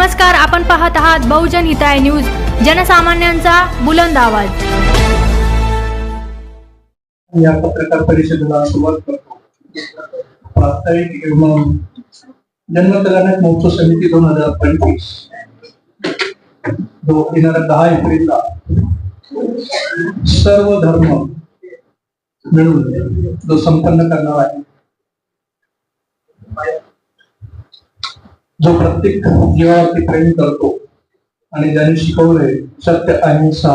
नमस्कार, आपण पाहत आहात बहुजन हिताय न्यूज, जनसामान्यांचा बुलंद आवाज। या पत्रकार परिषदेला सुरुवात करतो। प्रास्ताविक एवं जन्मकल्याण महोत्सव समिती 2025 येणाऱ्या 10 एप्रिलला सर्व धर्म मिळून जो संपन्न करणार आहे, जो प्रत्येक जीवावरती प्रेम करतो आणि ज्यांनी शिकवले सत्य अहिंसा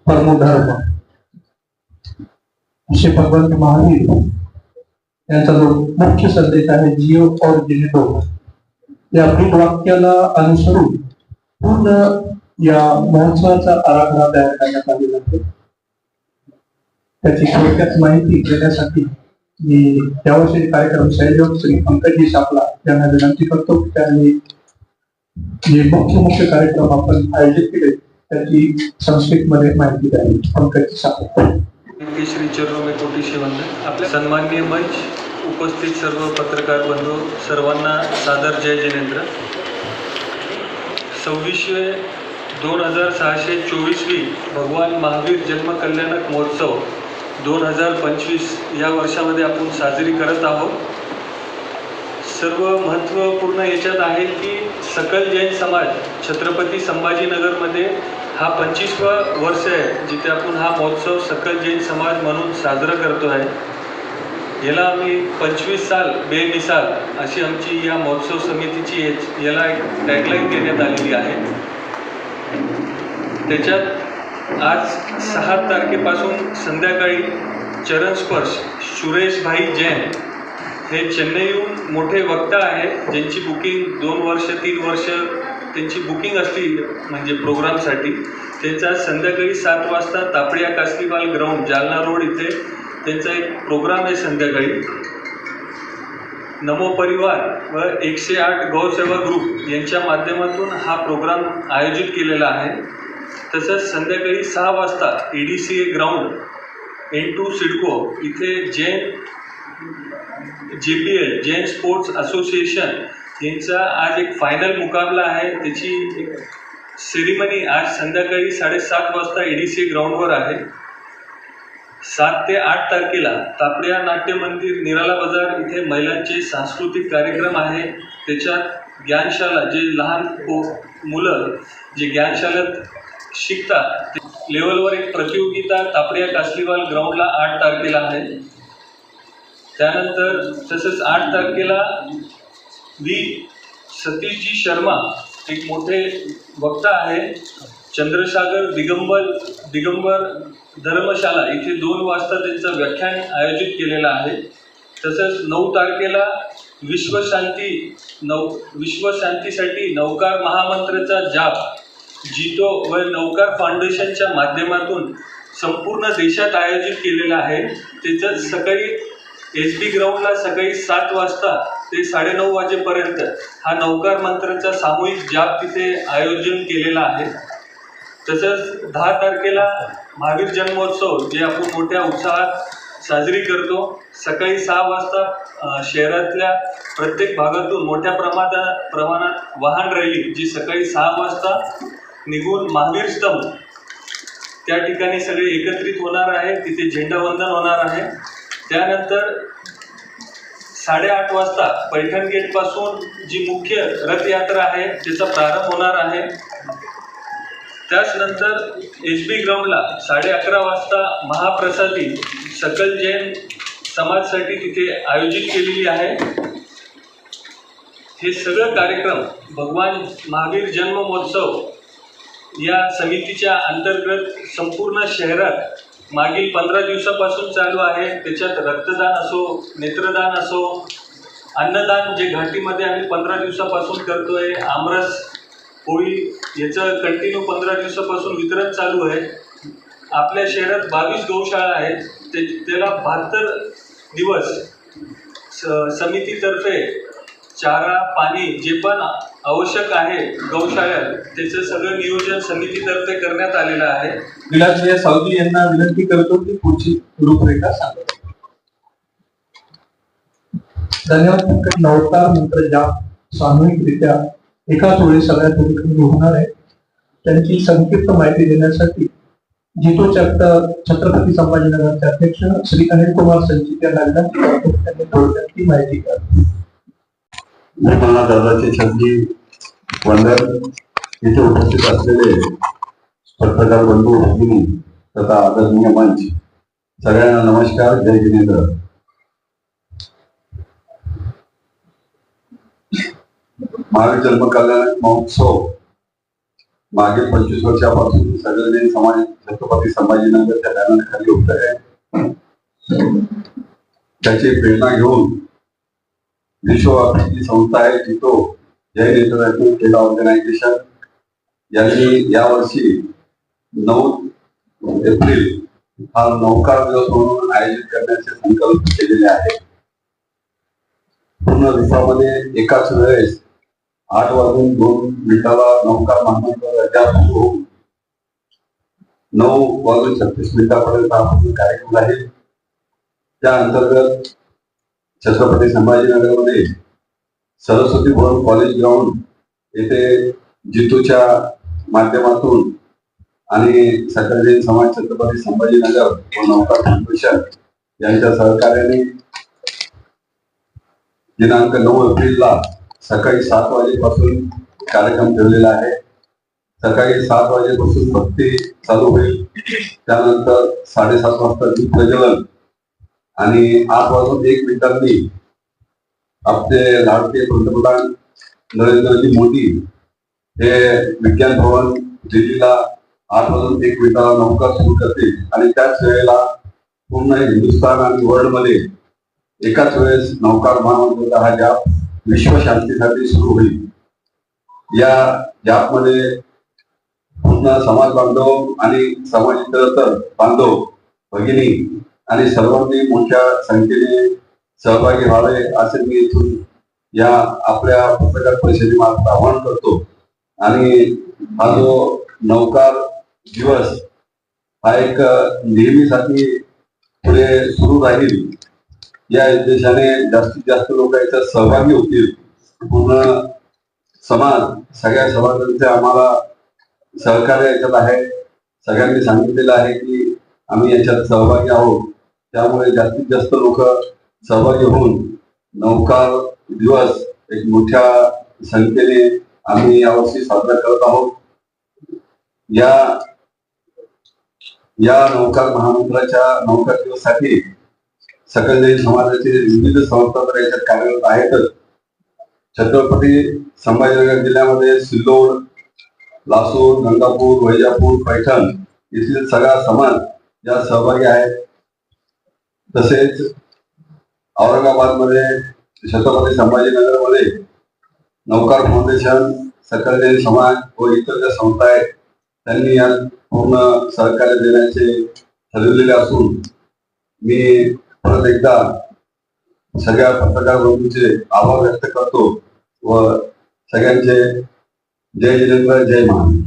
परमो धर्म, असे भगवान महावीर यांचा जो मुख्य संदेश आहे, जियो और जीने दो, या ब्रीद वाक्याला अनुसरून पूर्ण या महोत्सवाचा आराखडा तयार करण्यात आलेला आहे। त्याची थोडक्यात माहिती देण्यासाठी मी यावर्षी कार्यक्रम संयोजक श्री पंकजी सापला यांना विनंती करतो। त्यांनी जे मुख्य कार्यक्रम आपण आयोजित केले त्याची संस्कृतमध्ये माहिती द्यावी। पंकजी सापला। श्री चरणों में कोटी वंदन। आपल्या सन्माननीय मंच, उपस्थित सर्व पत्रकार बंधू सर्वांना सादर जय जिनेंद्र। 2624वी भगवान महावीर जन्म कल्याणक महोत्सव 2025 या वर्षामध्ये आपण साजरी करत आहोत। सर्व महत्त्वपूर्ण याच्यात आहे की सकल जैन समाज छत्रपती संभाजीनगरमध्ये हा 25वा वर्ष आहे जिथे आपण हा महोत्सव सकल जैन समाज म्हणून साजरा करतो आहे। याला आम्ही 25 साल बेमिसाल अशी आमची या महोत्सव समितीची याला एक टॅगलाईन देण्यात आलेली आहे। त्याच्यात आज 6 तारखेपासून संध्याकाळी चरण स्पर्श सुरेश भाई जैन हे चेन्नईहून मोठे वक्ता आहे, ज्यांची बुकिंग 2 वर्ष 3 वर्ष त्यांची बुकिंग असली म्हणजे प्रोग्रामसाठी। त्यांचा संध्याकाळी 7 वाजता तापडिया कास्कीवाल ग्राउंड जालना रोड इथे त्यांचा एक प्रोग्राम आहे संध्याकाळी। नमो परिवार व 108 गौसेवा ग्रुप यांच्या माध्यमातून हा प्रोग्राम आयोजित केलेला आहे। तसंच संध्याकाळी 6 वाजता EDCA ग्राउंड N2 सिडको इथे Jain JPL Jain sports association यांचा आज एक फायनल मुकाबला आहे। त्याची एक सेरिमनी आज संध्याकाळी 7:30 वाजता EDCA ग्राउंडवर आहे। 7 ते 8 तारखेला तापडिया नाट्य मंदिर निराला बाजार इथे महिलांचे सांस्कृतिक कार्यक्रम आहे। त्याच्यात ज्ञानशाला जे लहान मुलं जे ज्ञानशाळेत शिकतात लेवलवर एक प्रतियोगिता तापडिया कास्कीवाल ग्राउंडला 8 तारखेला आहे। त्यानंतर तसंच 8 तारखेला सतीशजी शर्मा एक मोठे वक्ता आहे, चंद्रसागर दिगंबर धर्मशाला इथे 2 वाजता त्यांचं व्याख्यान आयोजित केलेलं आहे। तसंच 9 तारखेला विश्वशांतीसाठी नौकार महामंत्राचा जाप जितो व नौकार फाउंडेशनच्या माध्यमातून संपूर्ण देशात आयोजित केलेला आहे। त्याचं सकाळी SB ग्राउंडला सकाळी 7 वाजता ते 9:30 वाजेपर्यंत हा नौकार मंत्राचा सामूहिक जाप तिथे आयोजन केलेला आहे। तसंच 10 तारखेला महावीर जन्मोत्सव जे आपण मोठ्या उत्साहात साजरी करतो। सकाळी 6 वाजता शहरातल्या प्रत्येक भागातून मोठ्या प्रमाणात वाहन रॅली जी सकाळी 6 वाजता निघून महावीर स्तंभ त्या ठिकाणी सगळे एकत्रित होणार आहे, तिथे झेंडावंदन होणार आहे। त्यानंतर 8:30 वाजता पैठण गेट पासून जी मुख्य रथयात्रा आहे त्याचा प्रारंभ होणार आहे। त्याचनंतर SB ग्राउंडला 11:30 वाजता महाप्रसादी सकल जैन समाजासाठी तिथे आयोजित केलेली आहे। हे सगळं कार्यक्रम भगवान महावीर जन्म महोत्सव या समितीच्या अंतर्गत संपूर्ण शहरात मागील 15 दिवसापासून चालू आहे। त्याच्यात रक्तदान असो, नेत्रदान असो, अन्नदान जे घाटीमध्ये आम्ही 15 दिवसापासून करतोय, आमरस पोळी याचं कंटिन्यू 15 दिवसापासून वितरण चालू आहे। आपल्या शहरात 22 गौशाळा आहेत, त्याला 72 दिवस समितीतर्फे चारा पाणी जे पण आवश्यक आहे गौशाळ्यात त्याचं सगळं नियोजन समितीतर्फे करण्यात आलेलं आहे। विलासजी सावजी यांना विनंती करतो की पुढची रूपरेखा सांगा। धन्यवाद। नौकार मंत्र जाप सामूहिकरित्या एकाच वेळी सगळ्या ठिकाणी होणार आहे. त्यांची संक्षिप्त माहिती देण्यासाठी जितो छत्रपती संभाजीनगरचे अध्यक्ष श्री अनिल कुमार संचित यांना विनंती करतो, त्यांनी थोडक्यात ती माहिती द्यावी. निर्मला दादाचे छंदी वंदन. इथे उपस्थित असलेले पत्रकार बंधू भगिनी तथा आदरणीय मंच, सगळ्यांना नमस्कार. जय जिनेंद्र. महावीर जन्म कल्याण महोत्सव मागील 25 वर्षापासून सगळे समाज छत्रपती संभाजीनगरच्या बॅनरखाली होत आहे. त्याची प्रेरणा घेऊन विश्वव्यापी संस्था आहे जितो जैन इंटरनॅशनल ट्रेड ऑर्गनायझेशन यांनी यावर्षी 9 एप्रिल हा नौकार दिवस म्हणून आयोजित करण्याचे संकल्प केलेले आहे. पूर्ण विश्वामध्ये एकाच वेळेस 8:02 नौकार महामंडळ सुरू होऊन 9:36 हा कार्यक्रम राहील. त्या अंतर्गत छत्रपती संभाजीनगरमध्ये सरस्वती भवन कॉलेज ग्राउंड येथे जितूच्या माध्यमातून आणि सकल जैन समाज छत्रपती संभाजीनगर व नौकार फाउंडेशन यांच्या सहकार्याने दिनांक 9 एप्रिलला सकाळी 7 वाजेपासून कार्यक्रम ठेवलेला आहे. सकाळी 7 वाजेपासून भक्ती चालू होईल. त्यानंतर 7:30 वाजता दीप प्रज्वलन आणि 8:01 आपले लाडके पंतप्रधान नरेंद्रजी मोदी हे विज्ञान भवन दिल्लीला 8:01 नौका सुरू करतील आणि त्याच वेळेला पूर्ण हिंदुस्थान आणि वर्ल्ड मध्ये एकाच वेळेस नौकार महामंडळाचा हा जाप विश्व शांतीसाठी सुरू होईल. या जाप मध्ये पूर्ण समाज बांधव आणि समाजेतर बांधव भगिनी आणि सर्वांनी मोठ्या संख्येने सहभागी व्हावे असे मी इथून या आपल्या पत्रकार परिषदेमार्फत आवाहन करतो. आणि हा जो नौकार दिवस हा एक नेहमीसाठी पुढे सुरू राहील या उद्देशाने जास्तीत जास्त लोक याच्यात सहभागी होतील. पूर्ण समाज, सगळ्या समाजांचे आम्हाला सहकार्य याच्यात आहे. सगळ्यांनी सांगितलेलं आहे की आम्ही याच्यात सहभागी आहोत. त्यामुळे जास्तीत जास्त लोक सहभागी होऊन नौकार दिवस एक मोठ्या संख्येने आम्ही यावर्षी साजरा करत आहोत. या नौकार महामंडळाच्या नौकार दिवसासाठी सकल जैन समाजाचे विविध संस्था तर याच्यात कार्यरत आहेतच. छत्रपती संभाजीनगर जिल्ह्यामध्ये सिल्लोड, लासूर, गंगापूर, वैजापूर, पैठण येथील सगळा समाज या सहभागी आहेत. तसेच औरंगाबाद मध्ये छत्रपती संभाजीनगर मध्ये नौकार फाउंडेशन, सकल जैन समाज व इतर ज्या संस्था आहेत त्यांनी यात पूर्ण सहकार्य देण्याचे ठरवलेले असून मी परत एकदा सगळ्या पत्रकार बंधूंचे आभार व्यक्त करतो व सगळ्यांचे जय जिनेंद्र, जय महान.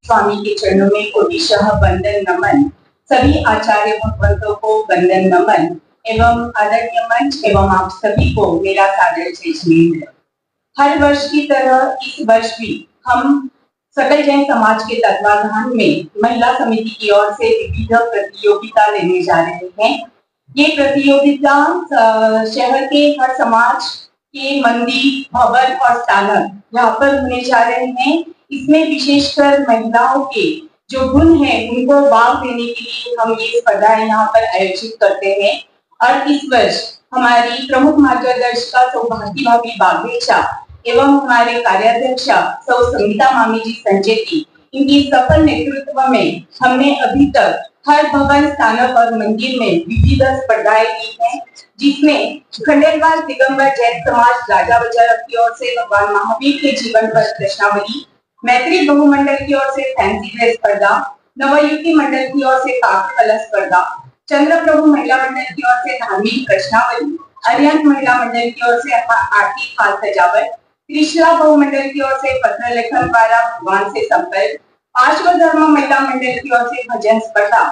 स्वामी के चरणों में कोटिशः वंदन नमन. सभी आचार्य भगवंतों को वंदन नमन एवं आदरणीय मंच एवं आप सभी को मेरा सादर जय जिनेंद्र. हर वर्ष की तरह इस वर्ष भी हम सकल जैन समाज के तत्वाधान में महिला समिति की ओर से विविध प्रतियोगिता लेने जा रहे हैं. ये प्रतियोगिता शहर के हर समाज के मंदिर, भवन और स्थानक यहाँ पर होने जा रहे हैं. इसमें विशेषकर महिलाओं के जो गुण है उनको वाव देने के लिए हम ये स्पर्धाएं यहाँ पर आयोजित करते हैं. और इस वर्ष हमारी प्रमुख मार्गदर्शिका सौभाग्य भाभी बागेचा एवं हमारे कार्याध्यक्षा सौ संगीता मामी जी संचेती, इनकी सफल नेतृत्व में हमने अभी तक हर भवन, स्थानक और मंदिर में विविध स्पर्धाएं की हैं, जिसमें खंडेलवाल दिगंबर जैन समाज राजा बाजार की ओर से भगवान महावीर के जीवन पर प्रश्नावली, मैत्री बहुमंडल की ओर से फैंसी ड्रेस स्पर्धा, नवयुति मंडल की ओर से काव्य कला स्पर्धा, चंद्र प्रभु महिला मंडल की ओर से धार्मिक प्रश्नावली, अरिहंत महिला मंडल की ओर से आरती खाल सजावट, त्रिशला बहुमंडल की ओर से पत्र लेखन द्वारा भगवान से संपर्क, आश्वधर्म महिला मंडल की ओर से भजन स्पर्धा,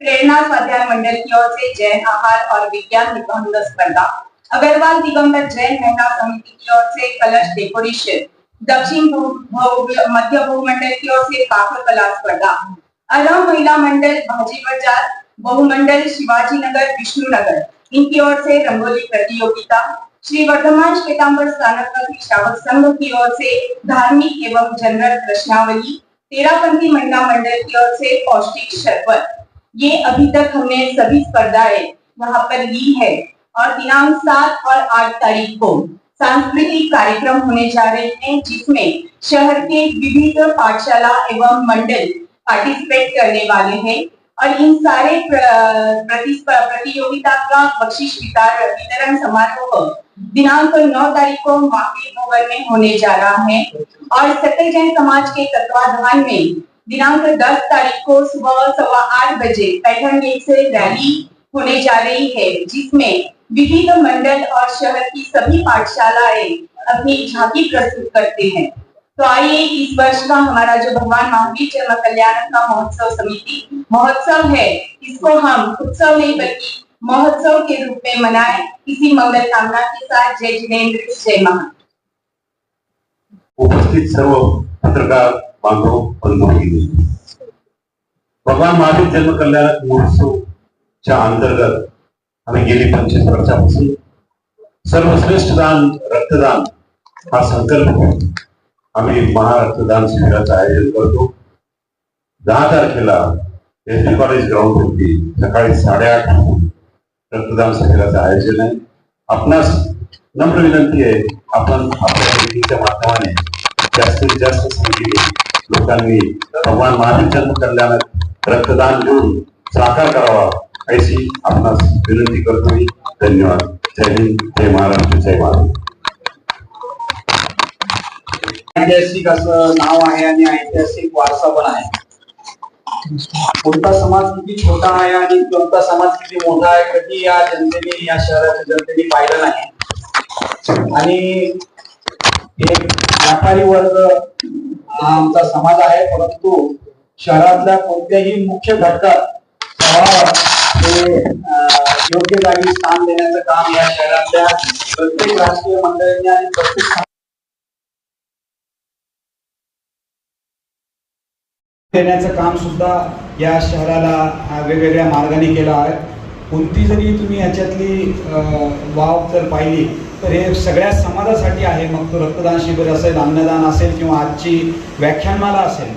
प्रेरणा स्वाध्याय मंडल की ओर से जैन आहार और विज्ञान निबंध स्पर्धा, अग्रवाल दिगंबर जैन महिला समिति की ओर से कलश डेकोरेशन, दक्षिण मध्य बहुमंडल की ओर से पाक कला स्पर्धा, अरम महिला मंडल भाजी बाजार, बहुमंडल शिवाजी नगर विष्णुनगर इनकी ओर से रंगोली प्रतियोगिता, श्री वर्धमान श्वेतांबर स्थानक श्रावक संघ की ओर से धार्मिक एवं जनरल प्रश्नावली, तेरापंथी महिला मंडल की ओर से पौष्टिक शरबत। ये अभी तक हमने सभी स्पर्धाएं वहां पर ली है और दिनांक 7 और 8 तारीख को सांस्कृतिक कार्यक्रम होने जा रहे हैं, जिसमें शहर के विविध पाठशाला एवं मंडल पार्टिसिपेट करने वाले हैं और इन सारे प्रतियोगिता का बख्शीश वितरण समारोह दिनांक 9 तारीख को महावीर भवन में होने जा रहा है और सकल जैन समाज के तत्वाधान में दिनांक 10 तारीख को सुबह 8:15 बजे पैठन गेट से रैली होने जा रही है, जिसमें विविध मंडल और शहर की सभी पाठशालाएं अपनी झांकी प्रस्तुत करते हैं। तो आइए इस वर्ष का हमारा जो भगवान महावीर जन्म कल्याण का महोत्सव है, इसको हम उत्सव नहीं बल्कि महोत्सव के रूप में मनाएं। इसी मंगल कामना के साथ जय जिनेंद्र, जय महा। उपस्थित सर्व पत्रकार बांधव बंधू, भगवान महावीर जन्म कल्याण महोत्सवच्या अंतर्गत आम्ही गेली 25 वर्षापासून सर्वश्रेष्ठ दान रक्तदान हा संकल्प आम्ही महारक्तदान शिबिराचं आयोजन करतो। 10 तारखेला एसटी कॉलेज ग्राउंड वरती सकाळी 8:30 रक्तदान शिबिराचं आयोजन आहे। आपणास नम्र विनंती आहे, आपण आपल्या मीटिंगच्या माध्यमाने जास्तीत जास्त संख्येने लोकांनी भगवान महावीर जन्म कल्याणात रक्तदान देऊन साकार करावा अशी आपणास विनंती करतो। धन्यवाद। जय हिंद, जय महाराष्ट्र, जय भारत। ऐतिहासिक असं नाव आहे आणि ऐतिहासिक वारसा पण आहे। कोणता समाज किती छोटा आहे आणि कोणता समाज किती मोठा आहे कधी या जनतेने, या शहराच्या जनतेने पाहिलं नाही। आणि एक व्यापारी वर्ग हा आमचा समाज आहे, परंतु शहरातल्या कोणत्याही मुख्य घटकात योग्य जागी स्थान देण्याचं काम या शहरातल्या प्रत्येक राजकीय मंडळींनी आणि प्रत्येक देण्याचं काम सुद्धा या शहराला वेगवेगळ्या मार्गाने केलं आहे। कोणती जरी तुम्ही याच्यातली वाव जर पाहिली तर हे सगळ्या समाजासाठी आहे, मग तो रक्तदान शिबिर असेल, अन्नदान असेल किंवा आजची व्याख्यानमाला असेल।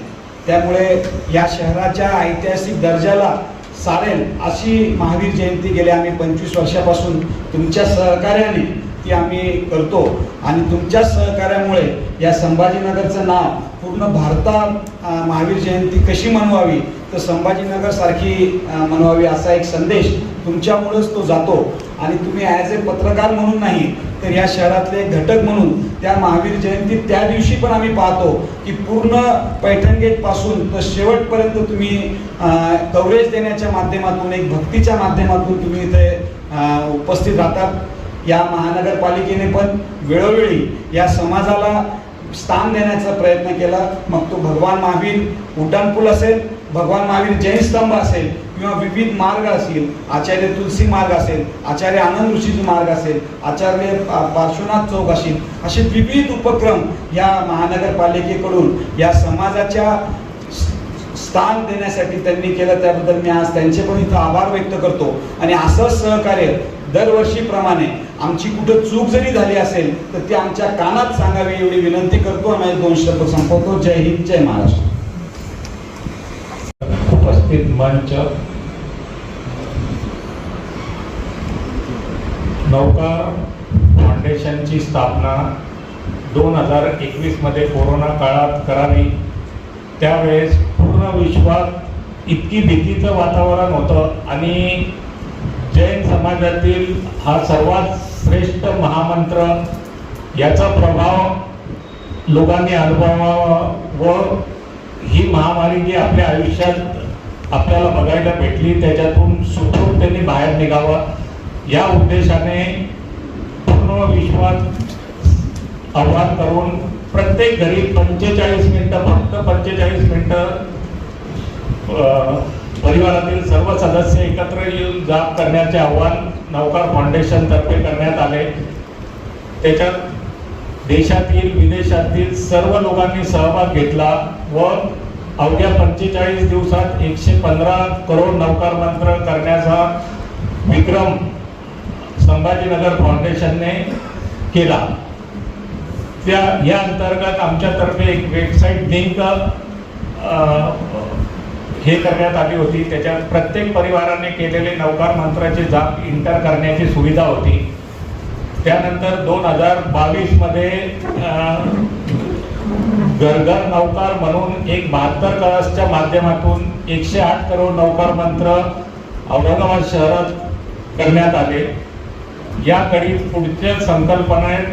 त्यामुळे या शहराच्या ऐतिहासिक दर्जाला सारेल अशी महावीर जयंती गेल्या आम्ही 25 वर्षापासून तुमच्या सहकार्याने ती आम्ही करतो आणि तुमच्या सहकार्यामुळे या संभाजीनगरचं नाव पूर्ण भारतात महावीर जयंती कशी मनवावी तर संभाजीनगर सारखी मनवावी असा एक संदेश तुमच्यामुळेच तो जातो। आणि तुम्ही ॲज ए पत्रकार म्हणून नाही तर या शहरातले एक घटक म्हणून त्या महावीर जयंती त्या दिवशी पण आम्ही पाहतो की पूर्ण पैठण गेट पासून तर शेवटपर्यंत तुम्ही कव्हरेज देण्याच्या माध्यमातून, एक भक्तीच्या माध्यमातून तुम्ही इथे उपस्थित राहतात। या महानगरपालिकेने पण वेळोवेळी या समाजाला स्थान देण्याचा प्रयत्न केला, मग तो भगवान महावीर उड्डाणपूल असेल, भगवान महावीर जैन स्तंभ असेल किंवा विविध मार्ग असतील, आचार्य तुलसी मार्ग असेल, आचार्य आनंद ऋषीजी मार्ग असेल, आचार्य पार्श्वनाथ चौक असेल, असे विविध उपक्रम या महानगरपालिकेकडून या समाजाच्या स्थान देण्यासाठी त्यांनी केलं। त्याबद्दल मी आज त्यांचे पण इथं आभार व्यक्त करतो आणि असं सहकार्य दरवर्षीप्रमाणे आमची कुठं चूक जरी झाली असेल तर ती आमच्या कानात सांगावी एवढी विनंती करतो आणि 2 शब्द संपवतो। जय हिंद, जय महाराष्ट्र। उपस्थित मंच, नौकार फाउंडेशनची स्थापना 2021 मध्ये कोरोना काळात करावी। त्यावेळेस पूर्ण विश्वात इतकी भीतीचं वातावरण होतं आणि जैन समाजातील हा सर्वात श्रेष्ठ महामंत्र याचा प्रभाव लोकांनी अनुभवावा व ही महामारी जी आपल्या आयुष्यात आपल्याला बघायला भेटली त्याच्यातून सुखरूप त्यांनी बाहेर निघावं या उद्देशाने पूर्ण विश्वात आव्हान करून प्रत्येक घरी 45 मिनिटं, फक्त 45 मिनिटं परिवारातील सर्व सदस्य एकत्र येऊन जाप करण्याचे आव्हान नौकार फाउंडेशन तर्फे करण्यात आले. त्याच्यात देशातील विदेशातील सर्व लोकांनी सहभाग घेतला व अवघ्या 45 दिवसात 115 करोड नौकार मंत्र करण्याचा विक्रम संभाजीनगर फाउंडेशनने केला. या अंतर्गत आमच्यातर्फे एक वेबसाईट लिंक हे करण्यात आली होती. त्याच्यात प्रत्येक परिवाराने केलेले नौकार मंत्राचे जाप इंटर करण्याची सुविधा होती. त्यानंतर 2022 मध्ये घर नौकार म्हणून एक 72 कळसच्या माध्यमातून 108 करोड नौकार मंत्र औरंगाबाद शहरात करण्यात आले. याकडे पुढच्या संकल्पनेत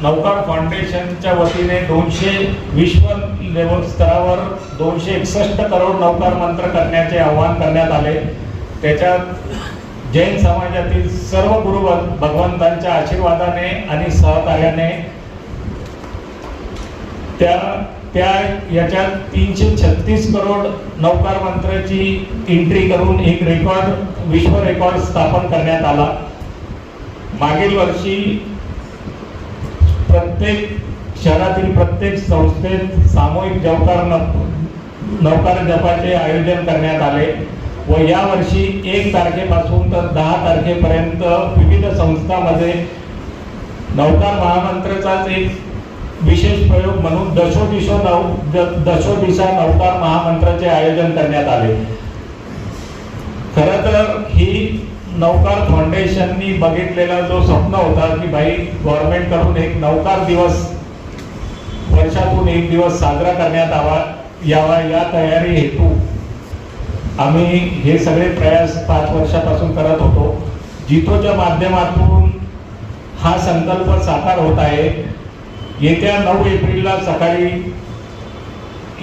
नौकार फाउंडेशनच्या वतीने 200 विश्व लेवल स्तरावर 261 करोड नौकार मंत्र करण्याचे आवाहन करण्यात आले. त्याच्यात जैन समाजातील सर्व गुरु भगवंतांच्या आशीर्वादाने आणि सहकार्याने याच्यात 336 करोड नौकार मंत्राची एंट्री करून एक विश्व रेकॉर्ड स्थापन करण्यात आला. मागील वर्षी प्रत्येक शहरातील प्रत्येक संस्थेत सामूहिक नौकार जपाचे आयोजन करण्यात आले व यावर्षी 1 तारखेपासून तर 10 तारखेपर्यंत विविध संस्थांमध्ये नौकार महामंत्राचाच एक विशेष प्रयोग म्हणून दशोदिशा नौकार महामंत्राचे आयोजन करण्यात आले. खरं तर ही नौकार फाउंडेशननी बघितलेला जो स्वप्न होता की भाई गव्हर्नमेंट कडून एक नौकार दिवस वर्षातून 1 दिवस साजरा करण्यात यावा या तयारी हेतू आम्ही हे सगळे प्रयास 5 वर्षापासून करत होतो. जितोच्या माध्यमातून हा संकल्प साकार होत आहे. येत्या 9 एप्रिलला सकाळी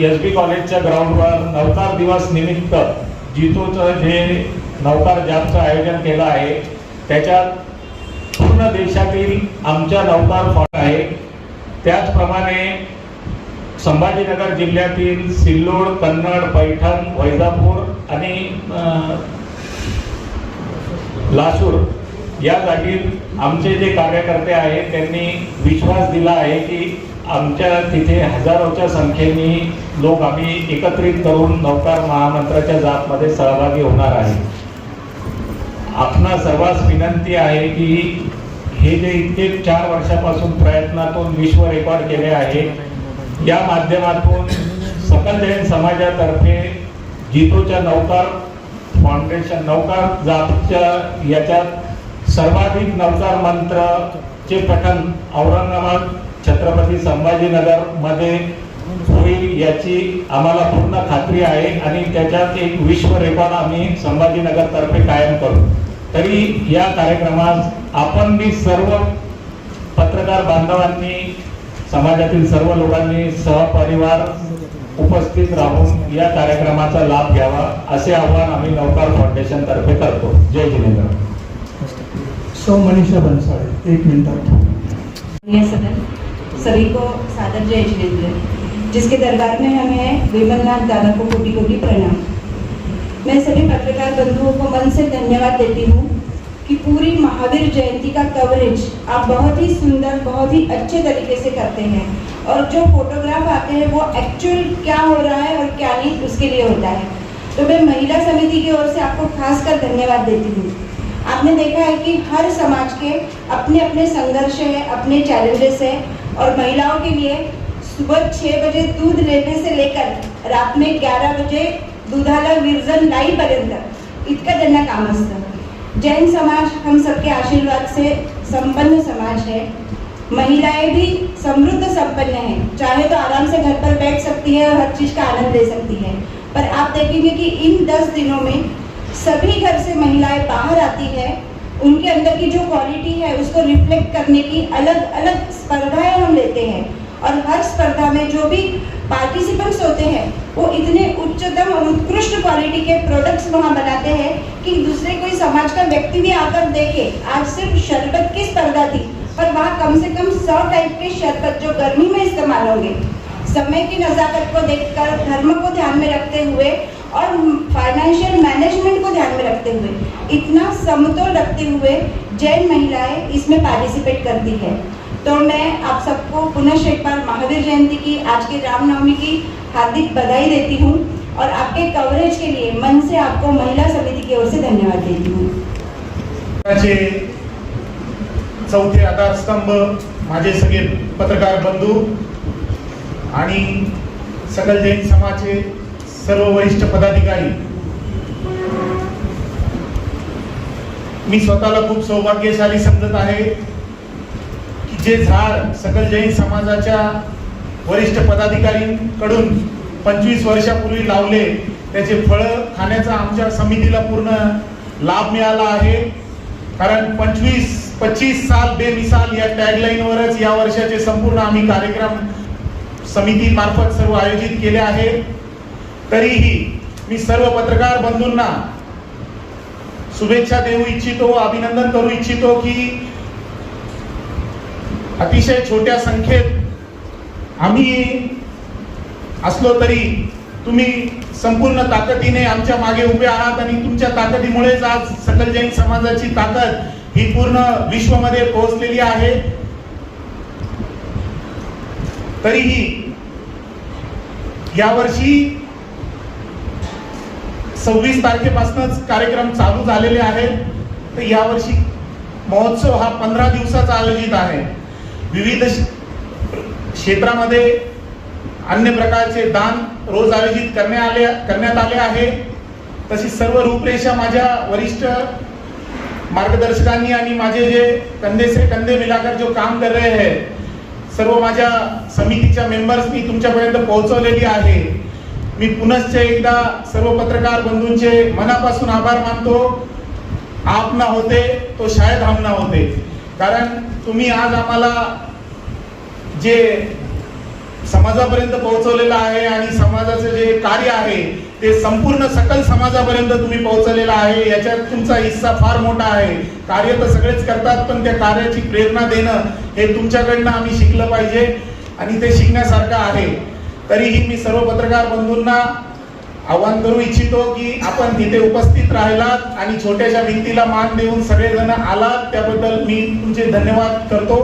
SB कॉलेजच्या ग्राउंडवर नौकार दिवस निमित्त जितोचं जे नौकार जापचं आयोजन केलं आहे त्याच्यात पूर्ण देशातील आमच्या नौकार फॉर्म आहे. त्याचप्रमाणे संभाजीनगर जिल्ह्यातील सिल्लोड, कन्नड, पैठण, वैजापूर आणि लासूर या जागी आमचे जे कार्यकर्ते आहेत त्यांनी विश्वास दिला आहे की आमच्या तिथे हजारोच्या संख्येने लोक आम्ही एकत्रित करून नौकार महामंत्राच्या जापमध्ये सहभागी होणार आहे. आपणा सर्वांस विनंती आहे की हे जे इतके 4 वर्षापासून प्रयत्नातून विश्व रेकॉर्ड केले आहे या माध्यमातून सकल जैन समाजातर्फे जितोच्या नौकार फाउंडेशन नौकार जापच्या याच्यात सर्वाधिक नौकार मंत्रचे पठण औरंगाबाद छत्रपती संभाजीनगर मध्ये होईल याची आम्हाला पूर्ण खात्री आहे आणि त्याच्यात एक विश्व रेकॉर्ड आम्ही संभाजीनगर तर्फे कायम करू. तरी या कार्यक्रमात आपण मी सर्व पत्रकार बांधवांनी समाजातील सर्व लोकांनी सहपरिवार उपस्थित राहून या कार्यक्रमाचा लाभ घ्यावा असे आवाहन आम्ही नौकार फाउंडेशन तर्फे करतो. जय जिनेंद्र. सौ मनीषा बंसाळे 1 मिनट. सभी को सादर जय जिनेंद्र. जिसके दरबार में हमें विमलनाथ दादा को कोटि कोटि प्रणाम. मैं सभी पत्रकार बंधुओं को मन से धन्यवाद देती हूँ कि पूरी महावीर जयंती का कवरेज आप बहुत ही सुंदर बहुत ही अच्छे तरीके से करते हैं और जो फोटोग्राफ आते हैं वो एक्चुअल क्या हो रहा है और क्या नहीं उसके लिए होता है. तो मैं महिला समिति की ओर से आपको खासकर धन्यवाद देती हूँ. आपने देखा है कि हर समाज के अपने अपने संघर्ष है, अपने चॅलेंजेस है और महिलाओं के लिए सुबह 6 बजे दूध लेने से लेकर रात में 11 बजे दुधाला विरजन लाईपर्यंत इतकं त्यांना काम असतं. जैन समाज हम सबके आशीर्वाद से संपन्न समाज है. महिलाएं भी समृद्ध संपन्न हैं, चाहे तो आराम से घर पर बैठ सकती है और हर चीज का आनंद ले सकती है. पर आप देखेंगे कि इन 10 दिनों में सभी घर से महिलाएं बाहर आती है. उनके अंदर की जो क्वालिटी है उसको रिफ्लेक्ट करने की अलग अलग स्पर्धाएं हम लेते हैं और हर स्पर्धा में जो भी पार्टिसिपेंट्स होते हैं वो इतने उच्चतम और उत्कृष्ट क्वालिटी के प्रोडक्ट्स वहाँ बनाते हैं कि दूसरे कोई समाज का व्यक्ति भी आकर देखे. आज सिर्फ शरबत की स्पर्धा थी पर वहाँ कम से कम 100 टाइप के शरबत जो गर्मी में इस्तेमाल होंगे समय की नज़ाकत को देखकर धर्म को ध्यान में रखते हुए और फाइनेंशियल मैनेजमेंट को ध्यान में रखते हुए, इतना समतोल रखते हुए जैन महिलाएं इसमें पार्टिसिपेट करती है। तो मैं आप सबको पुनः एक बार महावीर जयंती की, आज के रामनवमी की हार्दिक बधाई देती हूँ और आपके कवरेज के लिए मन से आपको महिला समिति की ओर से धन्यवाद देती हूँ। चौथे आधारस्तंभ माझे सगळे पत्रकार बंधू आणि सकल जैन समाजचे सर्व वरिष्ठ पदाधिकारी, मी स्वतःला खूप सौभाग्यशाली समजत आहे की जे झाड सकल जैन समाजाच्या वरिष्ठ पदाधिकाऱ्यांकडून 25 वर्षापूर्वी लावले त्याचे फळं खाण्याचा आमच्या समितीला पूर्ण लाभ मिळाला आहे। कारण 25 साल बेमिसाल या टॅगलाईनवरच या वर्षाचे संपूर्ण आम्ही कार्यक्रम समिती मार्फत सर्व आयोजित केले आहे। तरीही मी सर्व पत्रकार बंधूंना शुभेच्छा देऊ इच्छितो, अभिनंदन करू इच्छितो की अतिशय छोट्या संख्येत आम्ही असलो तरी तुम्ही संपूर्ण ताकदीने आमच्या मागे उभे आहात आणि तुमच्या ताकदीमुळेच आज सकल जैन समाजाची ताकद ही पूर्ण विश्वमध्ये पोहोचलेली आहे। तरीही यावर्षी 26 तारखेपासूनच कार्यक्रम चालू झालेले आहेत। तर यावर्षी महोत्सव हा 15 दिवसाचा आयोजित आहे। विविध क्षेत्रामध्ये अन्य प्रकारचे दान रोज आयोजित करण्यात आले आहे। तशी सर्व रूपरेषा माझ्या वरिष्ठ मार्गदर्शकांनी आणि माझे जे कंधे से कंधे मिलाकर जो काम कर रहे हैं सर्व माझ्या समितीच्या मेंबर्सनी तुमच्यापर्यंत पोहोचवलेली आहे। मी पुनश्च एकदा सर्व पत्रकार बंधूंचे मनापासून आभार मानतो। आप ना होते तो शायद हम ना होते, कारण तुम्ही आज आम्हाला जे समाजापर्यंत पोहोचवलेलं आहे आणि समाजाचं जे कार्य आहे ते संपूर्ण सकल समाजापर्यंत तुम्ही पोहोचवलेलं आहे। याच्यात तुमचा हिस्सा फार मोठा आहे। कार्य तर सगळेच करतात, पण त्या कार्याची प्रेरणा देणं हे तुमच्याकडनं आम्ही शिकलं पाहिजे आणि ते शिकण्यासारखं आहे। तरीही मी सर्व पत्रकार बंधूंना आवाहन करू इच्छितो की आपण तिथे उपस्थित राहिलात आणि छोट्याशा भिंतीला मान देऊन सगळेजण आलात, त्याबद्दल मी तुमचे धन्यवाद करतो।